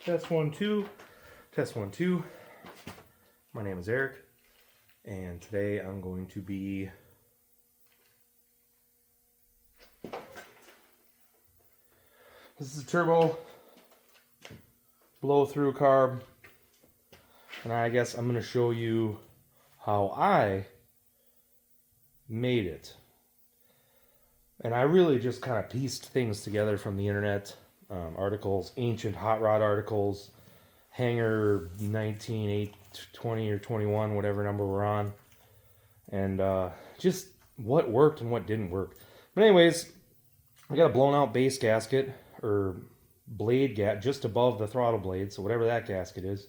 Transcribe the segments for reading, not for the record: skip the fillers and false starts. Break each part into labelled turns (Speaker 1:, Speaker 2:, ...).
Speaker 1: Test 1, 2. Test 1, 2. My name is Eric, and today I'm going to be this is a turbo blow through carb, and I guess I'm going to show you how I made it. And I really just kind of pieced things together from the internet, articles, ancient hot rod articles, Hanger 1920 or 21, whatever number we're on, and just what worked and what didn't work. But anyways, I got a blown out base gasket or blade gap just above the throttle blade, so whatever that gasket is.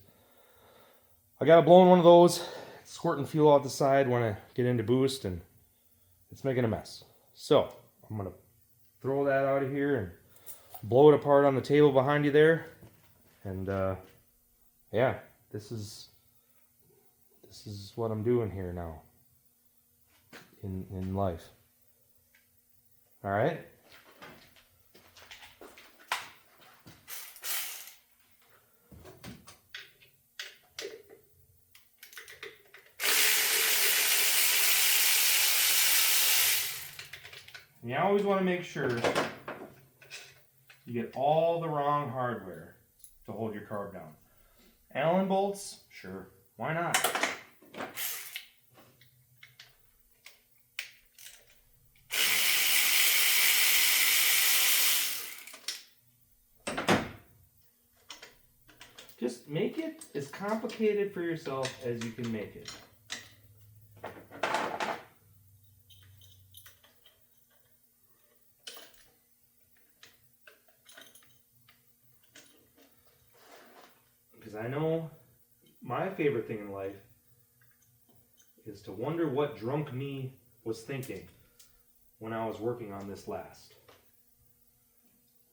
Speaker 1: I got a blown one of those, squirting fuel out the side when I get into boost, and it's making a mess. So I'm gonna throw that out of here and blow it apart on the table behind you there. And yeah, this is what I'm doing here now in life. All right. You always want to make sure you get all the wrong hardware to hold your carb down. Allen bolts, sure, why not? Just make it as complicated for yourself as you can make it. Because I know my favorite thing in life is to wonder what drunk me was thinking when I was working on this last.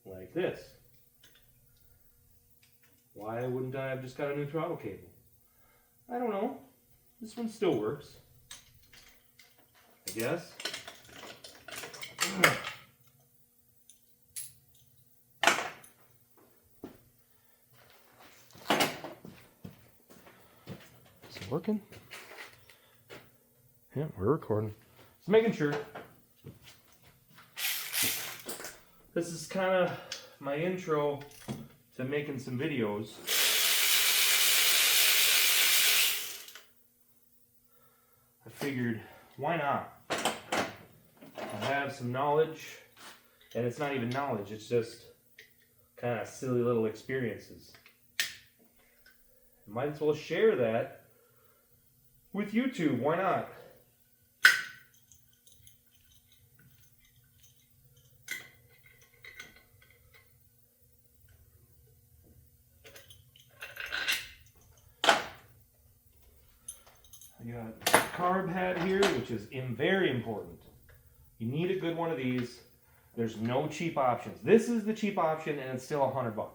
Speaker 1: Like this. Why wouldn't I have just got a new throttle cable? I don't know. This one still works, I guess. Is it working? Yeah, we're recording. Just making sure. This is kind of my intro to making some videos. I figured, why not? I have some knowledge, and it's not even knowledge, it's just kind of silly little experiences. Might as well share that with YouTube, why not? I got a carb hat here, which is very important. You need a good one of these. There's no cheap options. This is the cheap option, and it's still $100.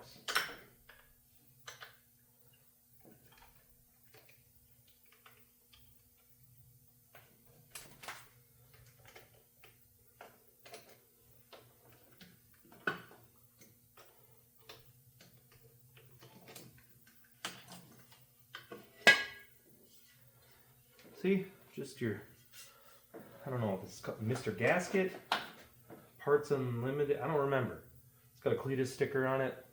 Speaker 1: See, just your, I don't know if it's called Mr. Gasket, Parts Unlimited, I don't remember. It's got a Cletus sticker on it.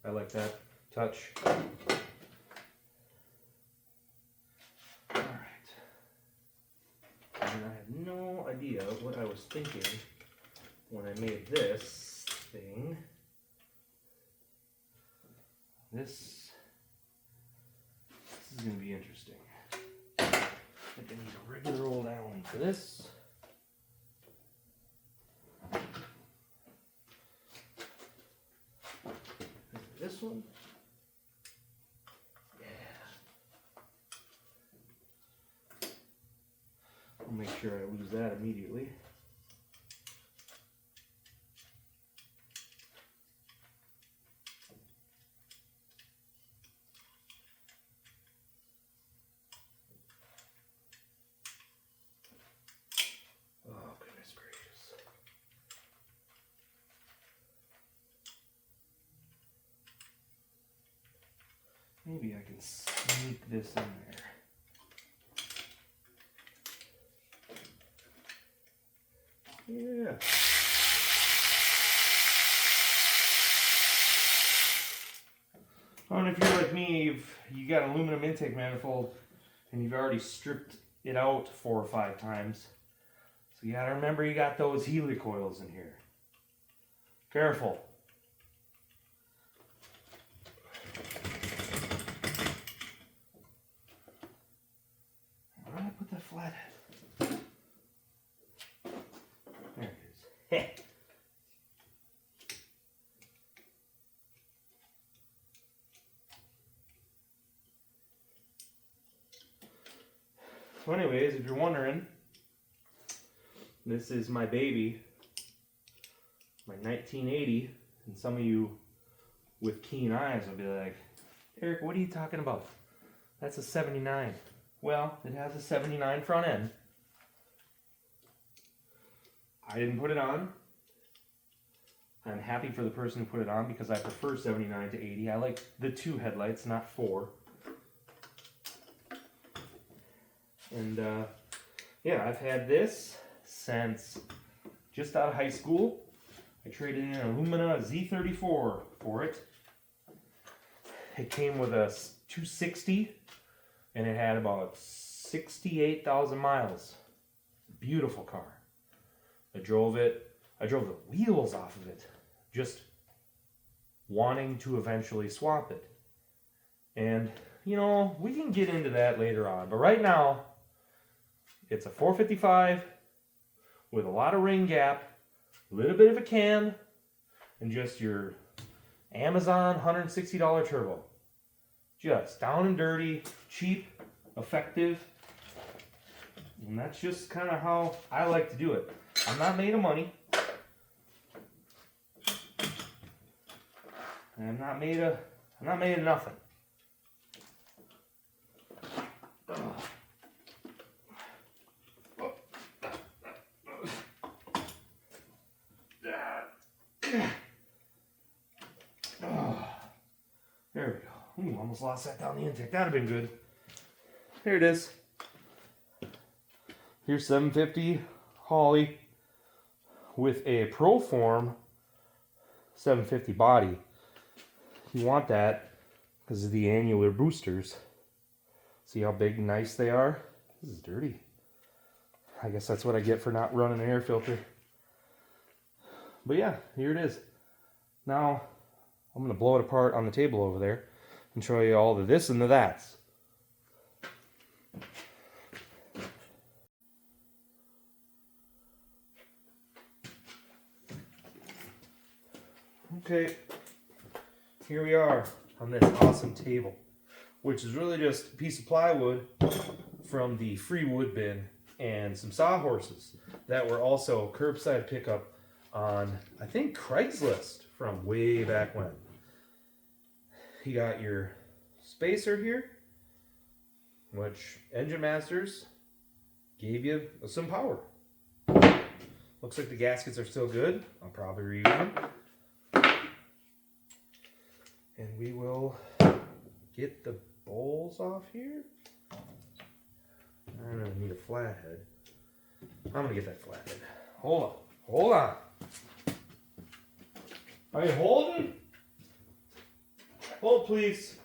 Speaker 1: I like that touch. Alright. And I have no idea what I was thinking when I made this thing. This is going to be interesting. I think I need a regular old Allen for this. This one. Yeah. I'll make sure I lose that immediately. Maybe I can sneak this in there. Yeah. Oh, and if you're like me, you got an aluminum intake manifold and you've already stripped it out 4 or 5 times. So you gotta remember you got those helicoils in here. Careful. Where did I put that flathead? There it is. Heh. So anyways, if you're wondering, this is my baby, my 1980, and some of you with keen eyes will be like, Eric, what are you talking about? That's a 79. Well, it has a 79 front end. I didn't put it on. I'm happy for the person who put it on because I prefer 79 to 80. I like the 2 headlights, not 4. And yeah, I've had this since just out of high school. I traded in an Illumina Z34 for it. It came with a 260 and it had about 68,000 miles. Beautiful car. I drove it. I drove the wheels off of it, just wanting to eventually swap it. And, you know, we can get into that later on. But right now, it's a 455 with a lot of ring gap, a little bit of a cam, and just your Amazon $160 turbo. Just down and dirty, cheap, effective. And that's just kind of how I like to do it. I'm not made of money. And I'm not made of nothing. There we go. Ooh, almost lost that down the intake. That'd have been good. Here it is. Here's 750 Holley with a Proform 750 body. You want that because of the annular boosters. See how big and nice they are? This is dirty. I guess that's what I get for not running an air filter. But yeah, here it is. Now, I'm going to blow it apart on the table over there and show you all the this and the that's. Okay, here we are on this awesome table, which is really just a piece of plywood from the free wood bin and some sawhorses that were also curbside pickup on, I think, Craigslist from way back when. You got your spacer here, which Engine Masters gave you some power. Looks like the gaskets are still good. I'll probably reuse them. And we will get the bowls off here. I don't really need a flathead. I'm gonna get that flathead. Hold on. Hold on. Are you holding? Hold, please.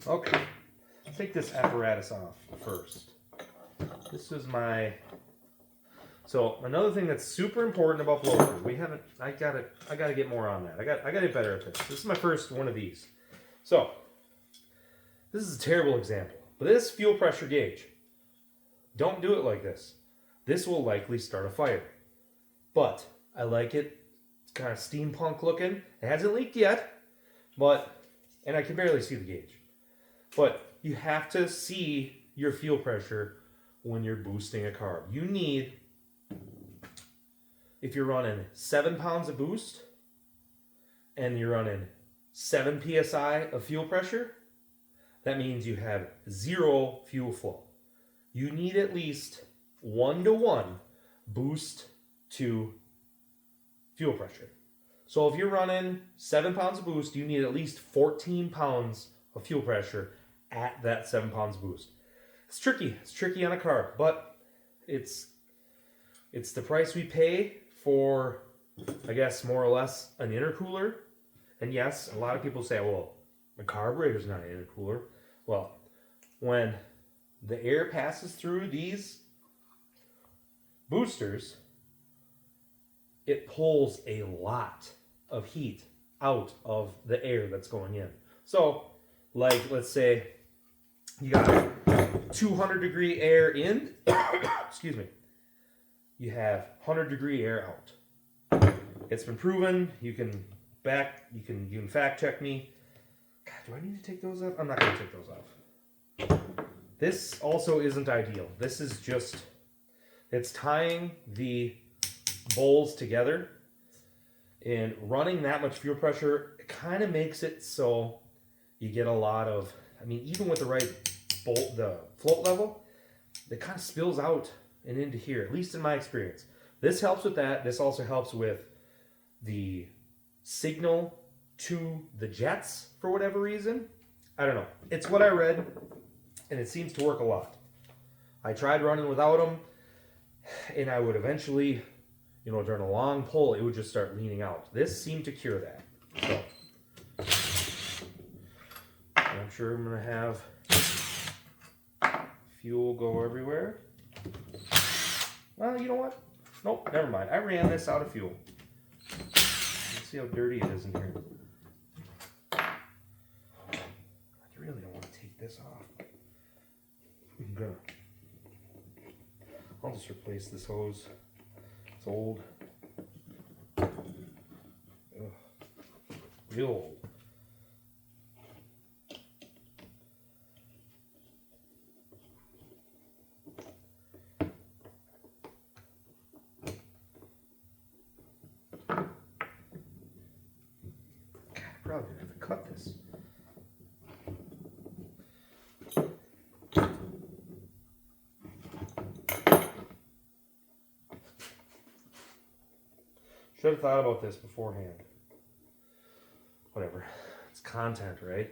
Speaker 1: Okay. Take this apparatus off first. This is my... So another thing that's super important about blowers, I gotta get more on that. I gotta get better at this. This is my first one of these. So this is a terrible example, but this fuel pressure gauge. Don't do it like this. This will likely start a fire. But I like it. It's kind of steampunk looking. It hasn't leaked yet, and I can barely see the gauge. But you have to see your fuel pressure when you're boosting a carb. You need, if you're running 7 pounds of boost and you're running 7 psi of fuel pressure, that means you have 0 fuel flow. You need at least 1-to-1 boost to fuel pressure. So if you're running 7 pounds of boost, you need at least 14 pounds of fuel pressure at that 7 pounds of boost. It's tricky. It's tricky on a carb, but it's the price we pay for, I guess, more or less an intercooler. And yes, a lot of people say, well, a carburetor's not an intercooler. Well, when the air passes through these boosters, it pulls a lot of heat out of the air that's going in. So, like, let's say you got 200 degree air in, excuse me, you have 100 degree air out. It's been proven. You can fact check me. God, do I need to take those off? I'm not going to take those off. This also isn't ideal. This is just, it's tying the bowls together, and running that much fuel pressure, it kind of makes it so you get a lot of, I mean, even with the right the float level, it kind of spills out and into here, at least in my experience. This helps with that. This also helps with the signal to the jets for whatever reason. I don't know. It's what I read, and it seems to work a lot. I tried running without them, and I would eventually, you know, during a long pull, it would just start leaning out. This seemed to cure that. So, I'm sure I'm going to have fuel go everywhere. Well, you know what? Nope, never mind. I ran this out of fuel. Let's see how dirty it is in here. I really don't want to take this off. I'm gonna. I'll just replace this hose. It's old. Ugh. Real old. Probably gonna have to cut this. Should have thought about this beforehand. Whatever. It's content, right?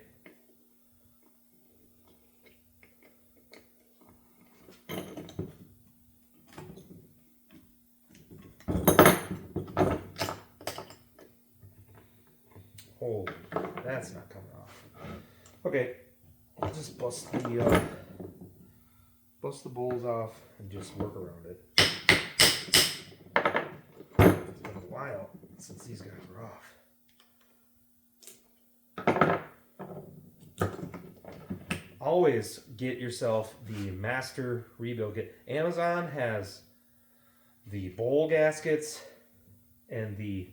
Speaker 1: Holy, that's not coming off. Okay, I'll just bust the bowls off and just work around it. It's been a while since these guys were off. Always get yourself the master rebuild kit. Amazon has the bowl gaskets and the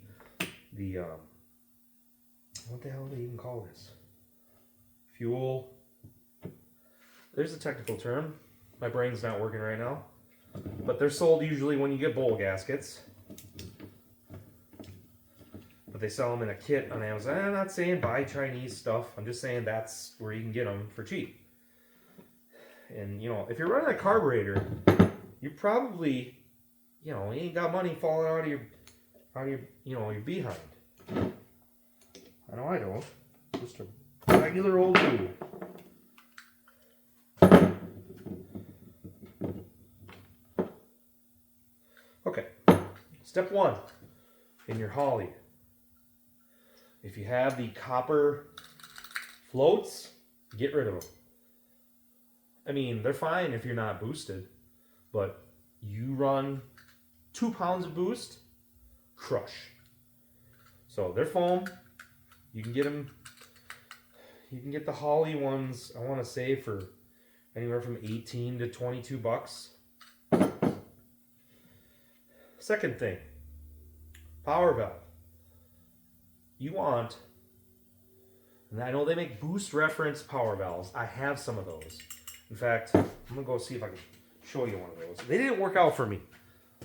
Speaker 1: what the hell do they even call this? Fuel. There's a technical term. My brain's not working right now. But they're sold usually when you get bowl gaskets. But they sell them in a kit on Amazon. I'm not saying buy Chinese stuff. I'm just saying that's where you can get them for cheap. And, you know, if you're running a carburetor, you probably, you know, you ain't got money falling out of your you know, your behind. I know I don't. Just a regular old tube. Okay. Step one in your Holly. If you have the copper floats, get rid of them. I mean, they're fine if you're not boosted, but you run 2 pounds of boost, crush. So they're foam. You can get them. You can get the Holly ones, I want to say, for anywhere from 18 to 22 bucks. Second thing, power valve. You want, and I know they make boost reference power valves. I have some of those. In fact, I'm going to go see if I can show you one of those. They didn't work out for me.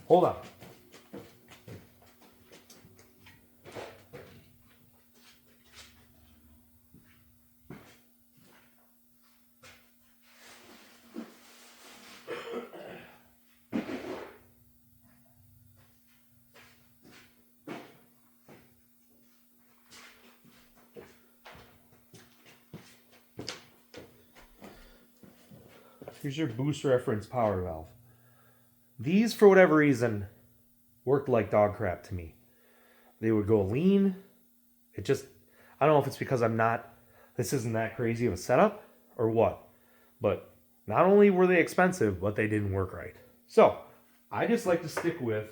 Speaker 1: Hold on. Here's your boost reference power valve. These, for whatever reason, worked like dog crap to me. They would go lean. It just, I don't know if it's because this isn't that crazy of a setup or what. But not only were they expensive, but they didn't work right. So, I just like to stick with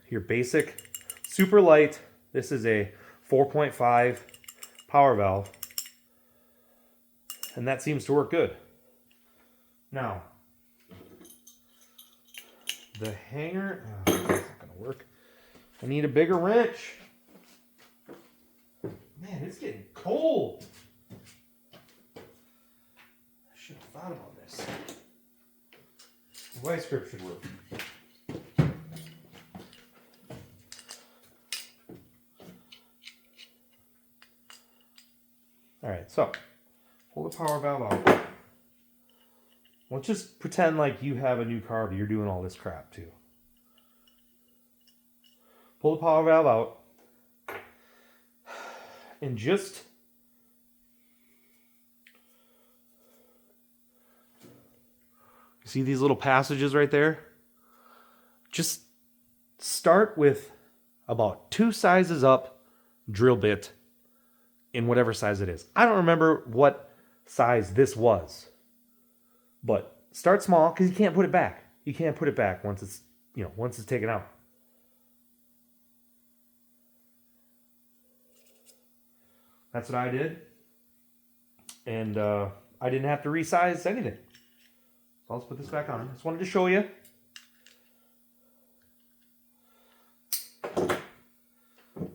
Speaker 1: your basic, super light. This is a 4.5 power valve. And that seems to work good. Now, the hanger, that's not going to work. I need a bigger wrench. Man, it's getting cold. I should have thought about this. The vice grip should work. All right, so pull the power valve out. Let's just pretend like you have a new car, but you're doing all this crap too. Pull the power valve out. And just see these little passages right there? Just start with about 2 sizes up drill bit in whatever size it is. I don't remember what size this was. But start small because you can't put it back. You can't put it back once it's, once it's taken out. That's what I did. And I didn't have to resize anything. So let's put this back on. Just wanted to show you.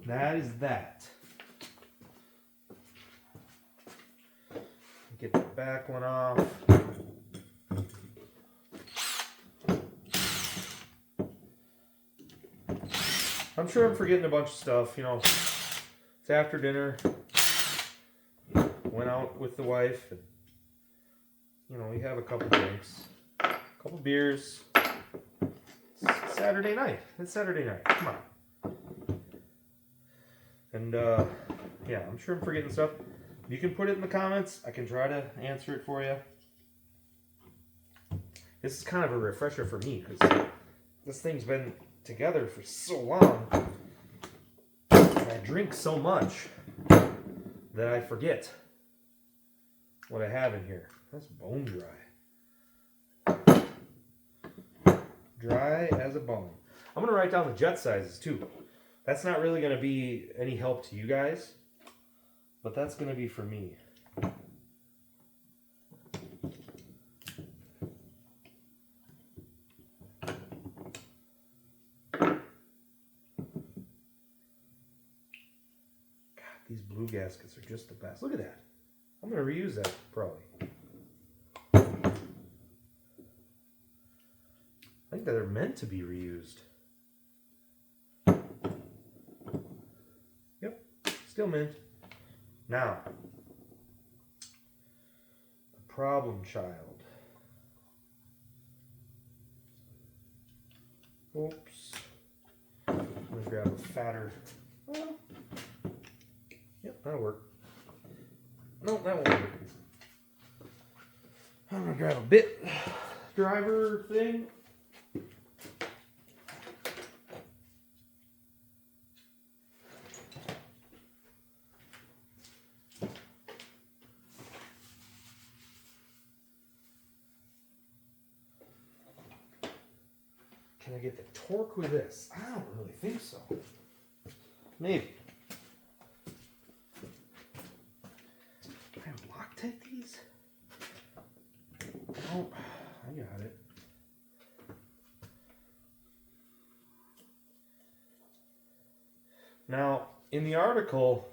Speaker 1: That is that. Get the back one off. I'm sure I'm forgetting a bunch of stuff. It's after dinner. Went out with the wife. And, we have a couple drinks. A couple beers. It's Saturday night. It's Saturday night. Come on. And, yeah, I'm sure I'm forgetting stuff. You can put it in the comments. I can try to answer it for you. This is kind of a refresher for me because this thing's been together for so long. And I drink so much that I forget what I have in here. That's bone dry. Dry as a bone. I'm going to write down the jet sizes too. That's not really going to be any help to you guys, but that's going to be for me. These blue gaskets are just the best. Look at that. I'm going to reuse that probably. I think that they're meant to be reused. Yep, still mint. Now, the problem child. Oops. I'm going to grab a fatter. Well, yep, that'll work. No, that won't work. I'm going to grab a bit driver thing. Can I get the torque with this? I don't really think so. Maybe. Can I Loctite these? Oh, I got it. Now, in the article,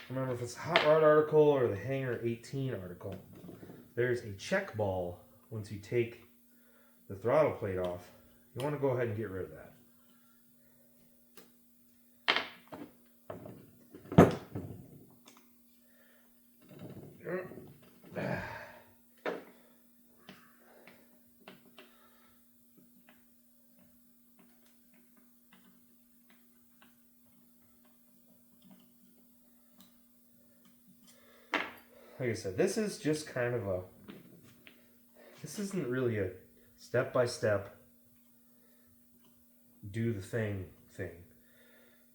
Speaker 1: remember if it's a hot rod article or the Hanger 18 article, there's a check ball once you take the throttle plate off. You want to go ahead and get rid of that. Like I said, this is just kind of a this isn't really a step-by-step do the thing.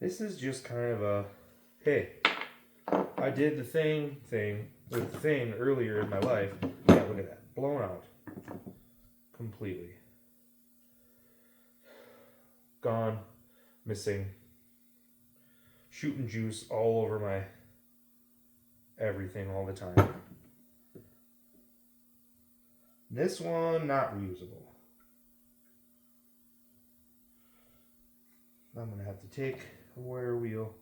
Speaker 1: This is just kind of a, hey, I did the thing earlier in my life. Yeah, look at that. Blown out. Completely. Gone. Missing. Shooting juice all over my everything all the time. This one, not reusable. I'm going to have to take a wire wheel,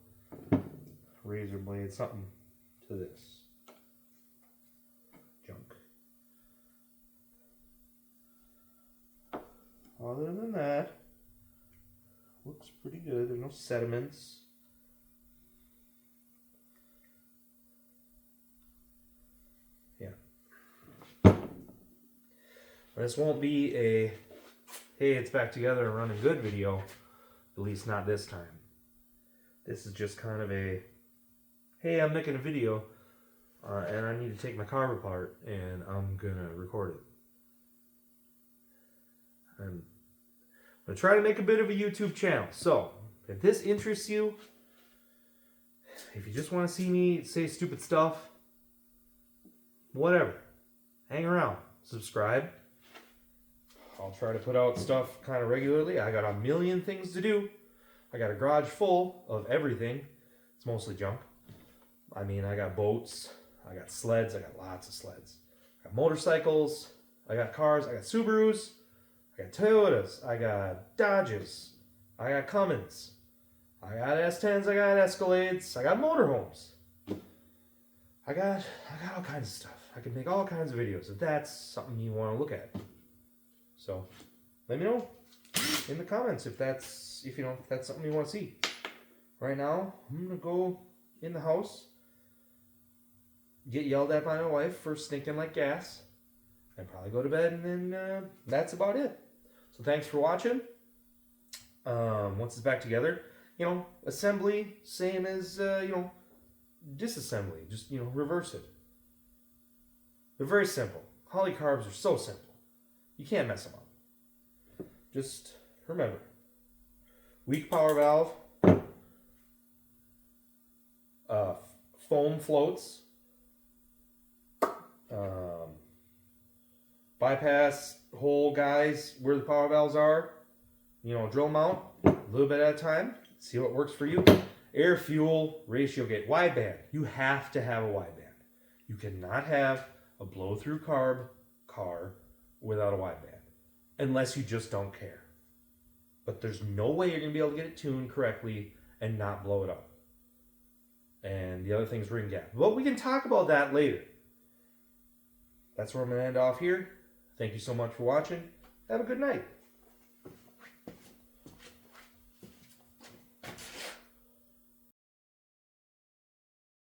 Speaker 1: razor blade, something to this junk. Other than that, looks pretty good. There's no sediments. Yeah. This won't be a, hey, it's back together and running good video. At least not this time. This is just kind of a, hey, I'm making a video and I need to take my car apart and I'm gonna record it. I'm gonna try to make a bit of a YouTube channel. So if this interests you, if you just want to see me say stupid stuff, whatever, hang around, subscribe. I'll try to put out stuff kind of regularly. I got a million things to do. I got a garage full of everything. It's mostly junk. I mean, I got boats, I got sleds, I got lots of sleds. I got motorcycles, I got cars, I got Subarus, I got Toyotas, I got Dodges, I got Cummins, I got S10s, I got Escalades, I got motorhomes. I got all kinds of stuff. I can make all kinds of videos if that's something you want to look at. So let me know in the comments if that's something you want to see. Right now, I'm gonna go in the house, get yelled at by my wife for stinking like gas, and probably go to bed, and then that's about it. So thanks for watching. Once it's back together, assembly same as disassembly. Just reverse it. They're very simple. Holley carbs are so simple. You can't mess them up. Just remember, weak power valve, foam floats, bypass hole guys where the power valves are, drill mount a little bit at a time, see what works for you. Air fuel ratio gauge, wideband. You have to have a wideband. You cannot have a blow through carb car without a wideband, unless you just don't care. But there's no way you're going to be able to get it tuned correctly and not blow it up. And the other thing's ring gap. But we can talk about that later. That's where I'm going to end off here. Thank you so much for watching. Have a good night.